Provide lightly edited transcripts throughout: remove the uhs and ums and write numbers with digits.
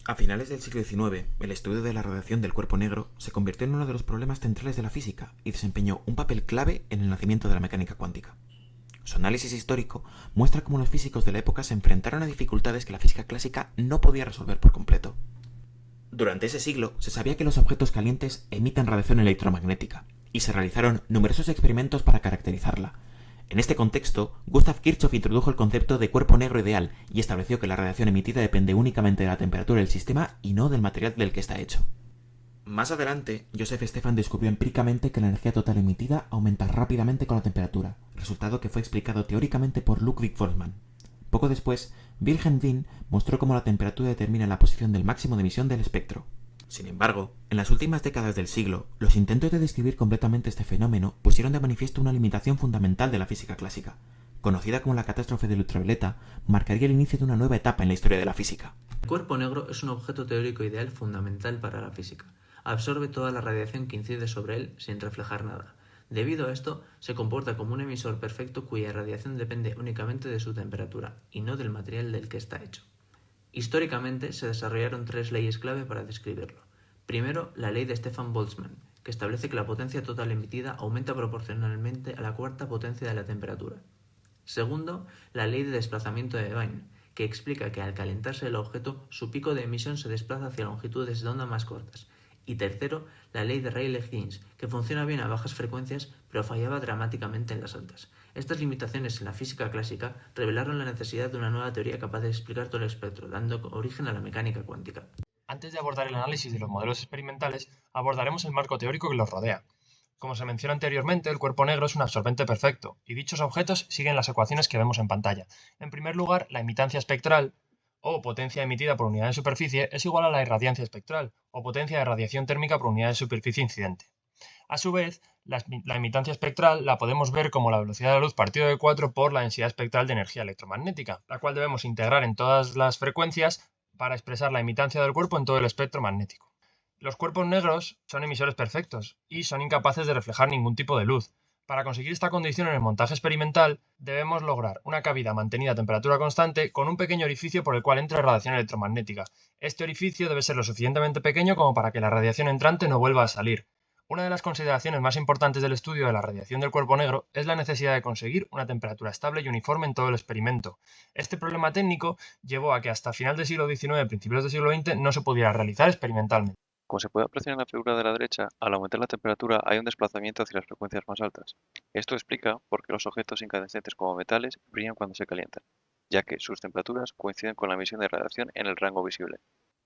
A finales del siglo XIX, el estudio de la radiación del cuerpo negro se convirtió en uno de los problemas centrales de la física y desempeñó un papel clave en el nacimiento de la mecánica cuántica. Su análisis histórico muestra cómo los físicos de la época se enfrentaron a dificultades que la física clásica no podía resolver por completo. Durante ese siglo se sabía que los objetos calientes emiten radiación electromagnética, y se realizaron numerosos experimentos para caracterizarla. En este contexto, Gustav Kirchhoff introdujo el concepto de cuerpo negro ideal y estableció que la radiación emitida depende únicamente de la temperatura del sistema y no del material del que está hecho. Más adelante, Joseph Stefan descubrió empíricamente que la energía total emitida aumenta rápidamente con la temperatura, resultado que fue explicado teóricamente por Ludwig Boltzmann. Poco después, Wilhelm Wien mostró cómo la temperatura determina la posición del máximo de emisión del espectro. Sin embargo, en las últimas décadas del siglo, los intentos de describir completamente este fenómeno pusieron de manifiesto una limitación fundamental de la física clásica. Conocida como la catástrofe del ultravioleta, marcaría el inicio de una nueva etapa en la historia de la física. El cuerpo negro es un objeto teórico ideal fundamental para la física. Absorbe toda la radiación que incide sobre él sin reflejar nada. Debido a esto, se comporta como un emisor perfecto cuya radiación depende únicamente de su temperatura y no del material del que está hecho. Históricamente se desarrollaron tres leyes clave para describirlo. Primero, la ley de Stefan Boltzmann, que establece que la potencia total emitida aumenta proporcionalmente a la cuarta potencia de la temperatura. Segundo, la ley de desplazamiento de Wien, que explica que al calentarse el objeto, su pico de emisión se desplaza hacia longitudes de onda más cortas. Y tercero, la ley de Rayleigh-Jeans, que funciona bien a bajas frecuencias, pero fallaba dramáticamente en las altas. Estas limitaciones en la física clásica revelaron la necesidad de una nueva teoría capaz de explicar todo el espectro, dando origen a la mecánica cuántica. Antes de abordar el análisis de los modelos experimentales, abordaremos el marco teórico que los rodea. Como se mencionó anteriormente, el cuerpo negro es un absorbente perfecto, y dichos objetos siguen las ecuaciones que vemos en pantalla. En primer lugar, la emitancia espectral, o potencia emitida por unidad de superficie, es igual a la irradiancia espectral, o potencia de radiación térmica por unidad de superficie incidente. A su vez, la emitancia espectral la podemos ver como la velocidad de la luz partido de 4 por la densidad espectral de energía electromagnética, la cual debemos integrar en todas las frecuencias para expresar la emitancia del cuerpo en todo el espectro magnético. Los cuerpos negros son emisores perfectos y son incapaces de reflejar ningún tipo de luz. Para conseguir esta condición en el montaje experimental, debemos lograr una cavidad mantenida a temperatura constante con un pequeño orificio por el cual entra radiación electromagnética. Este orificio debe ser lo suficientemente pequeño como para que la radiación entrante no vuelva a salir. Una de las consideraciones más importantes del estudio de la radiación del cuerpo negro es la necesidad de conseguir una temperatura estable y uniforme en todo el experimento. Este problema técnico llevó a que hasta final del siglo XIX, principios del siglo XX, no se pudiera realizar experimentalmente. Como se puede apreciar en la figura de la derecha, al aumentar la temperatura hay un desplazamiento hacia las frecuencias más altas. Esto explica por qué los objetos incandescentes como metales brillan cuando se calientan, ya que sus temperaturas coinciden con la emisión de radiación en el rango visible.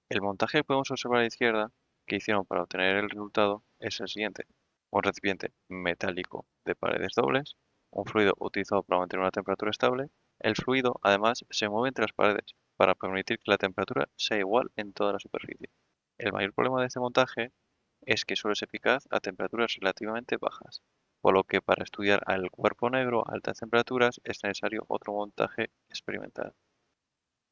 El montaje que podemos observar a la izquierda que hicieron para obtener el resultado es el siguiente: un recipiente metálico de paredes dobles, un fluido utilizado para mantener una temperatura estable. El fluido además se mueve entre las paredes para permitir que la temperatura sea igual en toda la superficie. El mayor problema de este montaje es que solo es eficaz a temperaturas relativamente bajas, por lo que para estudiar al cuerpo negro a altas temperaturas es necesario otro montaje experimental.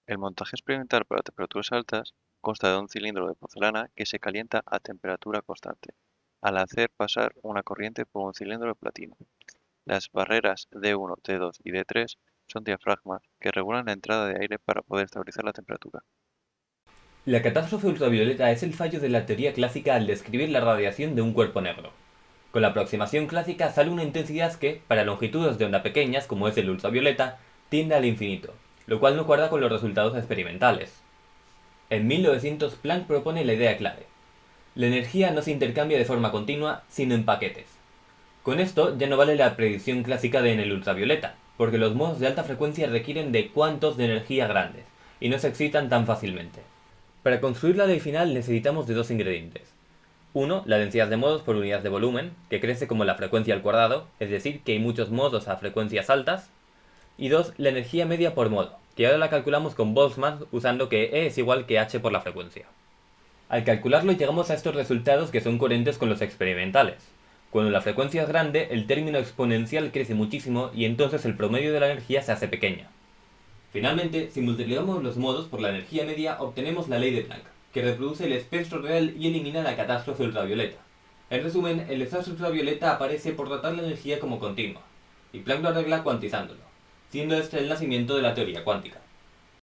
El montaje experimental para temperaturas altas consta de un cilindro de porcelana que se calienta a temperatura constante, al hacer pasar una corriente por un cilindro de platino. Las barreras D1, D2 y D3 son diafragmas que regulan la entrada de aire para poder estabilizar la temperatura. La catástrofe ultravioleta es el fallo de la teoría clásica al describir la radiación de un cuerpo negro. Con la aproximación clásica sale una intensidad que, para longitudes de onda pequeñas como es el ultravioleta, tiende al infinito, lo cual no cuadra con los resultados experimentales. En 1900 Planck propone la idea clave. La energía no se intercambia de forma continua, sino en paquetes. Con esto ya no vale la predicción clásica de en el ultravioleta, porque los modos de alta frecuencia requieren de cuantos de energía grandes, y no se excitan tan fácilmente. Para construir la ley final necesitamos de dos ingredientes. Uno, la densidad de modos por unidad de volumen, que crece como la frecuencia al cuadrado, es decir, que hay muchos modos a frecuencias altas. Y dos, la energía media por modo, que ahora la calculamos con Boltzmann usando que E es igual que H por la frecuencia. Al calcularlo llegamos a estos resultados que son coherentes con los experimentales. Cuando la frecuencia es grande, el término exponencial crece muchísimo y entonces el promedio de la energía se hace pequeña. Finalmente, si multiplicamos los modos por la energía media, obtenemos la ley de Planck, que reproduce el espectro real y elimina la catástrofe ultravioleta. En resumen, el desastre ultravioleta aparece por tratar la energía como continua, y Planck lo arregla cuantizándolo, siendo este el nacimiento de la teoría cuántica.